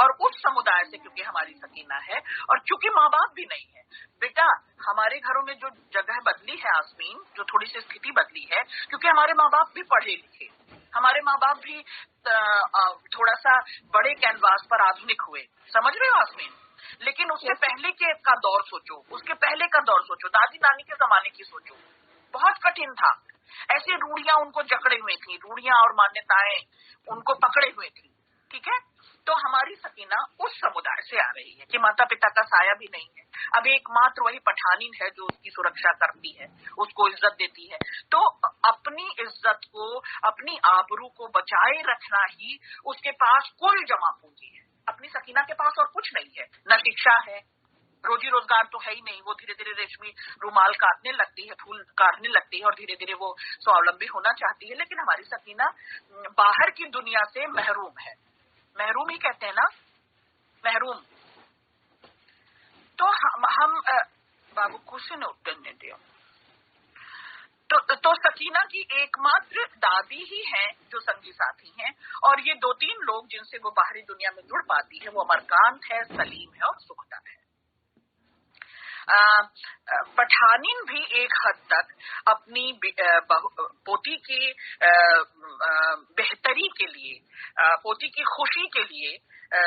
और उस समुदाय से क्योंकि हमारी सकीना है, और चूंकि माँ बाप भी नहीं है बेटा, हमारे घरों में जो जगह बदली है आसमीन, जो थोड़ी सी स्थिति बदली है, क्योंकि हमारे माँ बाप भी पढ़े लिखे, हमारे माँ बाप भी थोड़ा सा बड़े कैनवास पर आधुनिक हुए, समझ रहे हो आसमीन। लेकिन उससे पहले के का दौर सोचो, उसके पहले का दौर सोचो, दादी नानी के जमाने की सोचो, बहुत कठिन था। ऐसी रूढ़ियां उनको जकड़े हुए थी, रूढ़ियां और मान्यताएं उनको पकड़े हुए थी। ठीक है, तो हमारी सकीना उस समुदाय से आ रही है कि माता पिता का साया भी नहीं है, अब एकमात्र वही पठानिन है जो उसकी सुरक्षा करती है, उसको इज्जत देती है। तो अपनी इज्जत को, अपनी आबरू को बचाए रखना ही उसके पास कुल जमा पूंजी है। अपनी सकीना के पास और कुछ नहीं है, न शिक्षा है, रोजी रोजगार तो है ही नहीं। वो धीरे धीरे रेशमी रुमाल काटने लगती है, फूल काटने लगती है, और धीरे धीरे वो स्वावलंबी होना चाहती है। लेकिन हमारी सकीना बाहर की दुनिया से महरूम है। महरूम ही कहते हैं ना, महरूम, तो हम बाबू कुछ ने उत्तर नहीं दिया। तो सकीना की एकमात्र दादी ही हैं जो संगी साथी हैं, और ये 2-3 लोग जिनसे वो बाहरी दुनिया में जुड़ पाती है वो अमरकांत है, सलीम है और सुखदा है। पठानीन भी एक हद तक अपनी पोती की बेहतरी के लिए, पोती की खुशी के लिए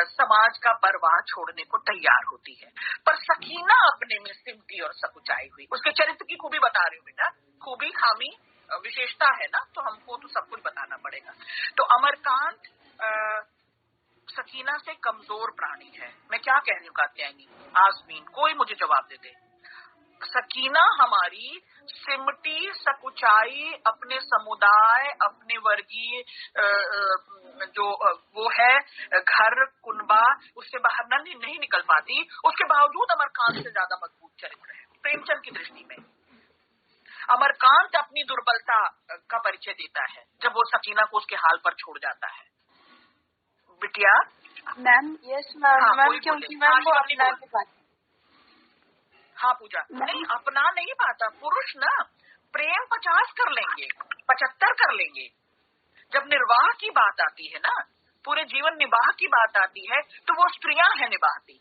समाज का परवाह छोड़ने को तैयार होती है, पर सकीना अपने में सिमटी और सकुचाई हुई। उसके चरित्र की खूबी बता रही हूँ बेटा, खूबी खामी विशेषता है ना, तो हमको तो सब कुछ बताना पड़ेगा। तो अमरकांत सकीना से कमजोर प्राणी है। मैं क्या कह रही हूँ कात्यायनी, आजमीन, कोई मुझे जवाब दे दे। सकीना हमारी सिमटी सकुचाई, अपने समुदाय, अपने वर्गीय जो वो है घर कुनबा, उससे बाहर नहीं निकल पाती, उसके बावजूद अमरकांत से ज्यादा मजबूत चरित्र है प्रेमचंद की दृष्टि में। अमरकांत अपनी दुर्बलता का परिचय देता है जब वो सकीना को उसके हाल पर छोड़ जाता है। बिटिया मैम, यस मैम, क्योंकि मैम वो अपना नहीं पाता। हाँ पूजा, नहीं अपना नहीं पाता। पुरुष ना प्रेम 50 कर लेंगे, 75 कर लेंगे। जब निर्वाह की बात आती है ना, पूरे जीवन निवाह की बात आती है, तो वो स्त्रियां हैं निभाती।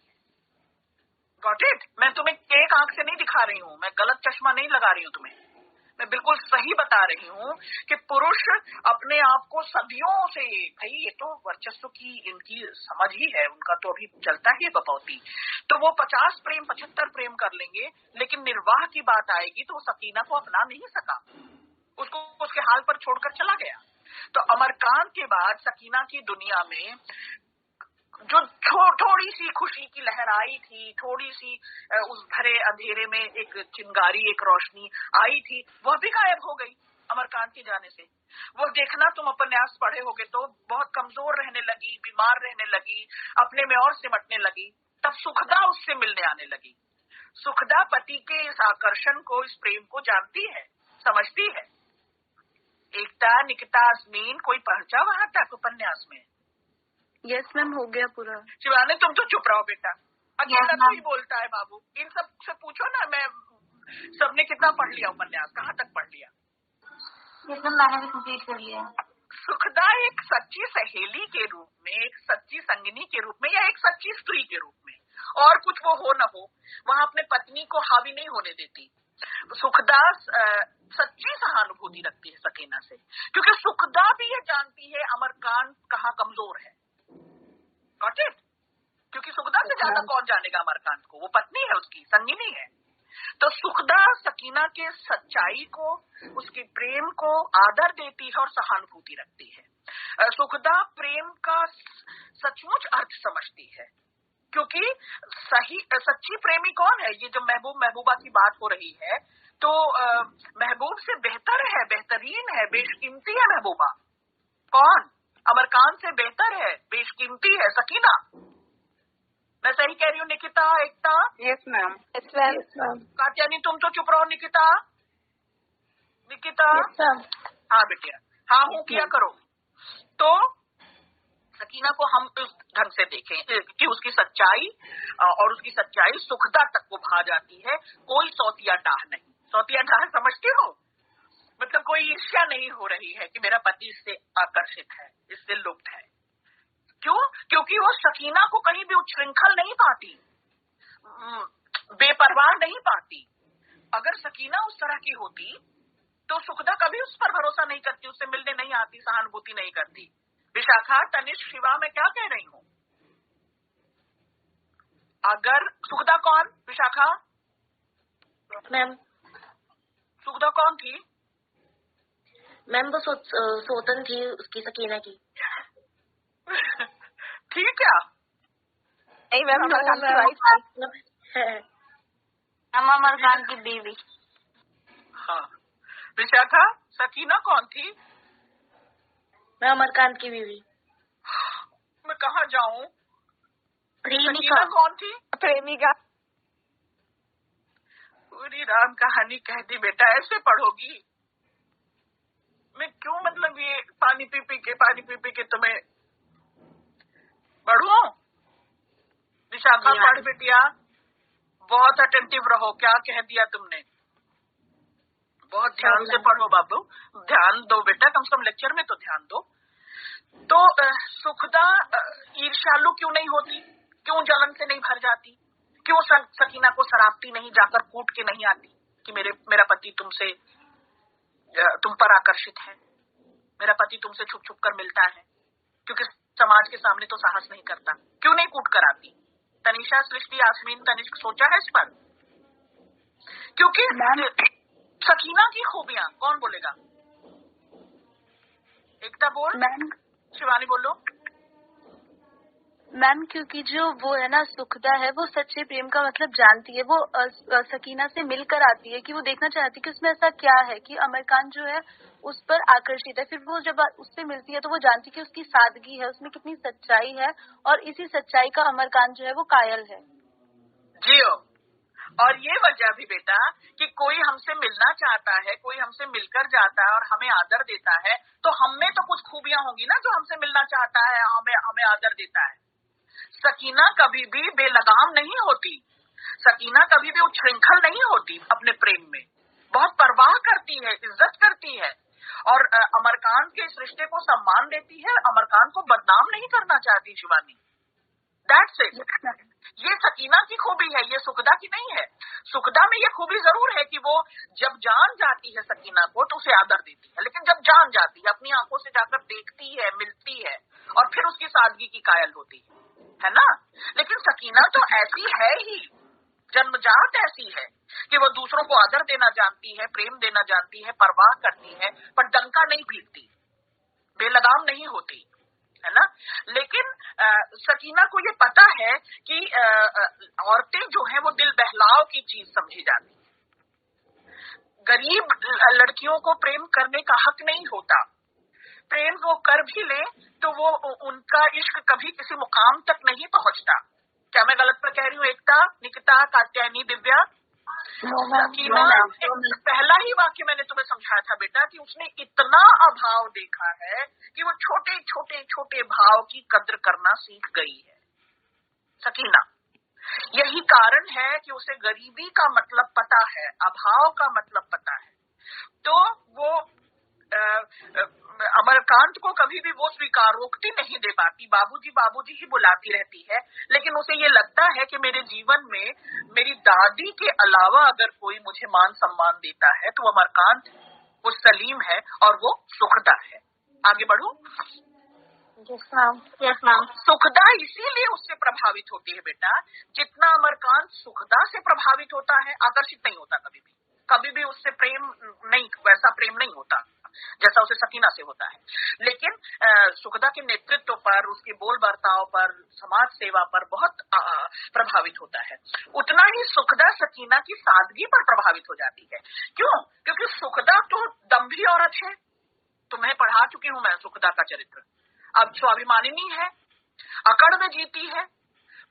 Got it? मैं तुम्हें एक आंख से नहीं दिखा रही हूँ, मैं गलत चश्मा नहीं लगा रही हूँ तुम्हें, मैं बिल्कुल सही बता रही हूँ कि पुरुष अपने आप को सदियों से, भाई ये तो वर्चस्व की इनकी समझ ही है, उनका तो अभी चलता ही है बपौती, तो वो 50 प्रेम 75 प्रेम कर लेंगे, लेकिन निर्वाह की बात आएगी तो वो सकीना को अपना नहीं सका, उसको उसके हाल पर छोड़कर चला गया। तो अमरकांत के बाद सकीना की दुनिया में जो थोड़ी सी खुशी की लहर आई थी, थोड़ी सी उस भरे अंधेरे में एक चिंगारी, एक रोशनी आई थी, वह भी गायब हो गई अमरकांत के जाने से। वो देखना, तुम उपन्यास पढ़े होगे तो, बहुत कमजोर रहने लगी, बीमार रहने लगी, अपने में और सिमटने लगी। तब सुखदा उससे मिलने आने लगी। सुखदा पति के इस आकर्षण को, इस प्रेम को जानती है, समझती है। एकता, निकिता, आजमीन, कोई पहुंचा वहां तक उपन्यास में? यस मैम, हो गया पूरा। शिवानी तुम तो चुप रहो बेटा, अकेला तो ही बोलता है बाबू। इन सब से पूछो ना, मैं सबने कितना पढ़ लिया उपन्यास, कहाँ तक पढ़ लिया? मैंने भी कंप्लीट कर लिया। सुखदा एक सच्ची सहेली के रूप में, एक सच्ची संगिनी के रूप में, या एक सच्ची स्त्री के रूप में, और कुछ वो हो न हो, वहां अपने पत्नी को हावी नहीं होने देती। सुखदा सच्ची सहानुभूति रखती है सकीना से, क्योंकि सुखदा भी ये जानती है अमरकांत कहाँ कमजोर है। Got it? क्योंकि सुखदा से ज्यादा कौन जानेगा अमरकांत को, वो पत्नी है उसकी, संगिनी है। तो सुखदा सकीना के सच्चाई को, उसके प्रेम को आदर देती है और सहानुभूति रखती है। सुखदा प्रेम का सचमुच अर्थ समझती है, क्योंकि सच्ची प्रेमी कौन है? ये जो महबूबा की बात हो रही है, तो महबूब से बेहतर है, बेहतरीन है, बेशकीमती है महबूबा। कौन? अमरकांत से बेहतर है, बेशकीमती है सकीना। मैं सही कह रही हूँ Nikita, Ekta? Yes ma'am, yes ma'am. Katyani तुम तो चुप रहो। निकिता, निकिता, हाँ बेटिया, हाँ हूँ किया करो। तो सकीना को हम इस ढंग से देखें कि उसकी सच्चाई, और उसकी सच्चाई सुखदा तक को भा जाती है। कोई सौतिया डाह नहीं। सौतिया डाह समझते हो? मतलब कोई ईर्ष्या नहीं हो रही है कि मेरा पति इससे आकर्षित है, इससे लुप्त है। क्यों? क्योंकि वो सकीना को कहीं भी उच्छृंखल नहीं पाती, बेपरवाह नहीं पाती। अगर सकीना उस तरह की होती तो सुखदा कभी उस पर भरोसा नहीं करती, उससे मिलने नहीं आती, सहानुभूति नहीं करती। विशाखा, तनिष्क, शिवा, मैं क्या कह रही हूँ? अगर सुखदा कौन? विशाखा मैम, सुखदा कौन थी? मैम वो सोतन थी उसकी, सकीना की। ठीक है, नहीं मैम, अमरकांत की बीवी। हाँ। विशाखा, सकीना कौन थी? मैं अमरकांत की बीवी। मैं कहाँ जाऊँ? प्रेमिका। कौन थी? प्रेमिका। पूरी राम कहानी कह दी बेटा, ऐसे पढ़ोगी? मैं क्यों, मतलब ये पानी पी के तुम्हें पढ़ूं? विशाखा पढ़ बेटिया, बहुत अटेंटिव रहो, क्या कह दिया तुमने, बहुत ध्यान से पढ़ो बाबू, ध्यान दो बेटा, कम से कम लेक्चर में तो ध्यान दो। तो सुखदा ईर्ष्यालु क्यों नहीं होती, क्यों जलन से नहीं भर जाती, क्यों सकीना को सरापती नहीं, जाकर कूट के नहीं आती कि मेरा पति तुम पर आकर्षित है, मेरा पति तुमसे छुप छुप कर मिलता है, क्योंकि समाज के सामने तो साहस नहीं करता, क्यों नहीं कूट कर आती। तनिषा, सृष्टि, यास्मीन, तनिष्क सोचा है इस पर? क्योंकि सकीना की खूबियां कौन बोलेगा? एकता बोल, शिवानी बोलो। मैम क्योंकि जो वो है ना सुखदा है, वो सच्चे प्रेम का मतलब जानती है, वो सकीना से मिलकर आती है कि वो देखना चाहती है कि उसमें ऐसा क्या है कि अमरकांत जो है उस पर आकर्षित है। फिर वो जब उससे मिलती है तो वो जानती है कि उसकी सादगी है, उसमें कितनी सच्चाई है, और इसी सच्चाई का अमरकांत जो है वो कायल है। जियो। और ये वजह भी बेटा कि कोई हमसे मिलना चाहता है, कोई हमसे मिलकर जाता है और हमें आदर देता है, तो हम में तो कुछ खूबियां होंगी ना जो हमसे मिलना चाहता है, हमें आदर देता है। सकीना कभी भी बेलगाम नहीं होती, सकीना कभी भी उच्छृंखल नहीं होती, अपने प्रेम में बहुत परवाह करती है, इज्जत करती है, और अमरकांत के इस रिश्ते को सम्मान देती है, अमरकांत को बदनाम नहीं करना चाहती शिवानी। That's it. ये सकीना की खूबी है, ये सुखदा की नहीं है। सुखदा में ये खूबी जरूर है कि वो जब जान जाती है सकीना को तो उसे आदर देती है, लेकिन जब जान जाती है, अपनी आंखों से जाकर देखती है, मिलती है, और फिर उसकी सादगी की कायल होती है ना। लेकिन सकीना तो ऐसी है ही, जन्मजात ऐसी है कि वो दूसरों को आदर देना जानती है, प्रेम देना जानती है, परवाह करती है, पर डंका नहीं पीटती, बेलगाम नहीं होती, है ना। लेकिन सकीना को ये पता है कि औरतें जो हैं वो दिल बहलाव की चीज समझी जाती, गरीब लड़कियों को प्रेम करने का हक नहीं होता, प्रेम वो कर भी ले तो वो उनका इश्क कभी किसी मुकाम तक नहीं पहुंचता। क्या मैं गलत पर कह रही हूँ एकता, निकिता, कात्यायनी, दिव्या? सकीना, पहला ही वाक्य मैंने तुम्हें समझाया था बेटा कि उसने इतना अभाव देखा है कि वो छोटे छोटे छोटे भाव की कद्र करना सीख गई है सकीना। यही कारण है कि उसे गरीबी का मतलब पता है, अभाव का मतलब पता है। तो वो अमरकांत को कभी भी वो स्वीकारोक्ति नहीं दे पाती, बाबूजी बाबूजी ही बुलाती रहती है, लेकिन उसे ये लगता है कि मेरे जीवन में मेरी दादी के अलावा अगर कोई मुझे मान सम्मान देता है तो अमरकांत, वो सलीम है और वो सुखदा है। आगे बढ़ू? Yes ma'am. सुखदा इसीलिए उससे प्रभावित होती है बेटा, जितना अमरकांत सुखदा से प्रभावित होता है, आकर्षित नहीं होता कभी भी उससे प्रेम नहीं, वैसा प्रेम नहीं होता जैसा उसे सकीना से होता है। लेकिन सुखदा के नेतृत्व पर, उसके बोल बर्ताव पर, समाज सेवा पर बहुत प्रभावित होता है। उतना ही सुखदा सकीना की सादगी पर प्रभावित हो जाती है। क्यों? क्योंकि सुखदा तो दम्भी औरत है, तुम्हें पढ़ा चुकी हूं मैं सुखदा का चरित्र। अब स्वाभिमानिनी है, अकड़ में जीती है,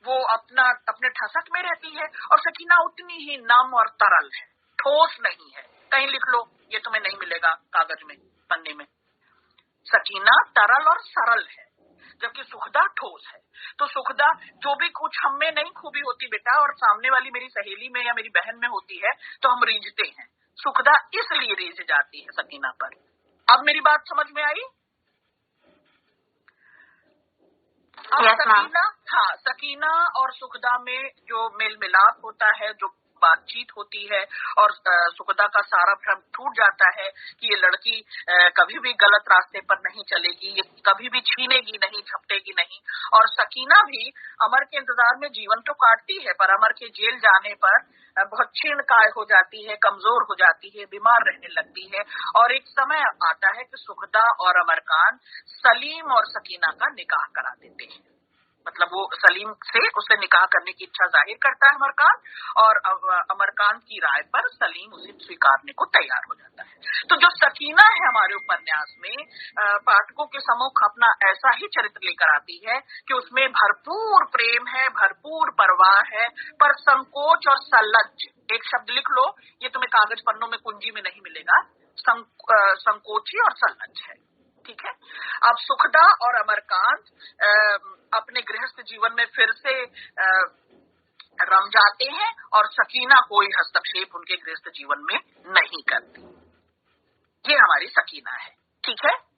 वो अपने ठसक में रहती है, और सकीना उतनी ही नम और तरल है, ठोस नहीं है। कहीं लिख लो, ये तुम्हें नहीं मिलेगा कागज में, पन्ने में। सकीना तरल और सरल है, जबकि सुखदा ठोस है। तो सुखदा, जो भी कुछ हम में नहीं खूबी होती बेटा, और सामने वाली मेरी सहेली में या मेरी बहन में होती है तो हम रीझते हैं, सुखदा इसलिए रीझ जाती है सकीना पर। अब मेरी बात समझ में आई? अब सकीना और सुखदा में जो मेल मिलाप होता है, जो बातचीत होती है, और सुखदा का सारा भ्रम टूट जाता है कि ये लड़की कभी भी गलत रास्ते पर नहीं चलेगी, ये कभी भी छीनेगी नहीं, झपटेगी नहीं। और सकीना भी अमर के इंतजार में जीवन तो काटती है, पर अमर के जेल जाने पर बहुत क्षीणकाय हो जाती है, कमजोर हो जाती है, बीमार रहने लगती है। और एक समय आता है कि सुखदा और अमरकांत सलीम और सकीना का निकाह करा देते हैं। मतलब वो सलीम से उससे निकाह करने की इच्छा जाहिर करता है अमरकांत, और अमरकांत की राय पर सलीम उसे स्वीकारने को तैयार हो जाता है। तो जो सकीना है हमारे उपन्यास में, पाठकों के सम्मुख अपना ऐसा ही चरित्र लेकर आती है कि उसमें भरपूर प्रेम है, भरपूर परवाह है, पर संकोच और सलज्ज, एक शब्द लिख लो, ये तुम्हें कागज पन्नों में कुंजी में नहीं मिलेगा, संकोची और सलज्ज है। ठीक है। अब सुखदा और अमरकांत अपने गृहस्थ जीवन में फिर से रम जाते हैं और सकीना कोई हस्तक्षेप उनके गृहस्थ जीवन में नहीं करती। ये हमारी सकीना है। ठीक है।